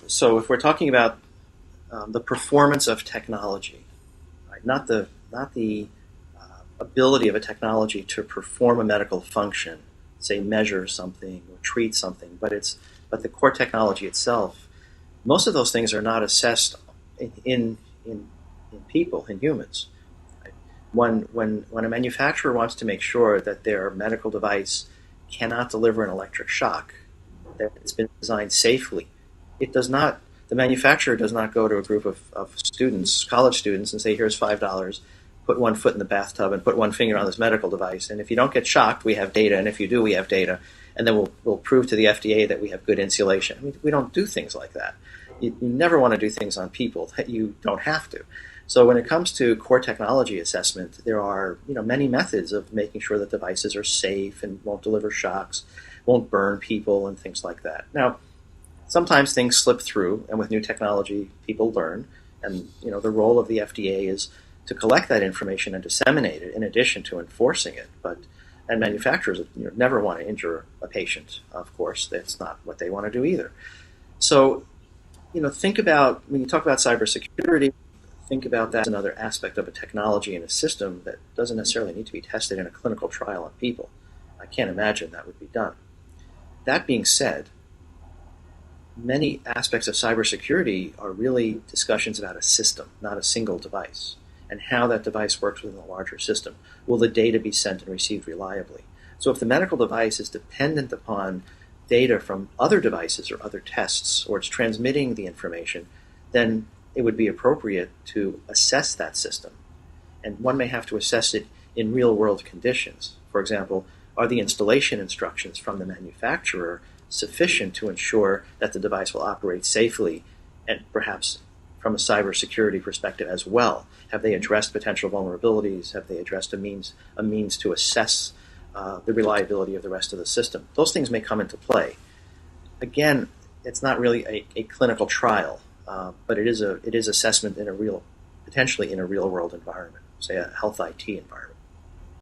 So if we're talking about the performance of technology, right? Not the ability of a technology to perform a medical function, say measure something or treat something, but the core technology itself. Most of those things are not assessed in people, in humans. Right? When a manufacturer wants to make sure that their medical device cannot deliver an electric shock, that it's been designed safely, it does not. The manufacturer does not go to a group of students, college students, and say, "Here's $5. Put one foot in the bathtub and put one finger on this medical device. And if you don't get shocked, we have data. And if you do, we have data. And then we'll prove to the FDA that we have good insulation." I mean, we don't do things like that. You never want to do things on people that you don't have to. So when it comes to core technology assessment, there are many methods of making sure that devices are safe and won't deliver shocks, won't burn people, and things like that. Now, sometimes things slip through, and with new technology, people learn. And the role of the FDA is to collect that information and disseminate it in addition to enforcing it. And manufacturers never want to injure a patient, of course. That's not what they want to do either. So, think about, when you talk about cybersecurity, think about that as another aspect of a technology and a system that doesn't necessarily need to be tested in a clinical trial on people. I can't imagine that would be done. That being said, many aspects of cybersecurity are really discussions about a system, not a single device, and how that device works within a larger system. Will the data be sent and received reliably? So if the medical device is dependent upon data from other devices or other tests, or it's transmitting the information, then it would be appropriate to assess that system. And one may have to assess it in real-world conditions. For example, are the installation instructions from the manufacturer sufficient to ensure that the device will operate safely, and perhaps from a cybersecurity perspective as well? Have they addressed potential vulnerabilities? Have they addressed a means to assess the reliability of the rest of the system? Those things may come into play. Again, it's not really a clinical trial, but it is assessment potentially in a real world environment, say a health IT environment.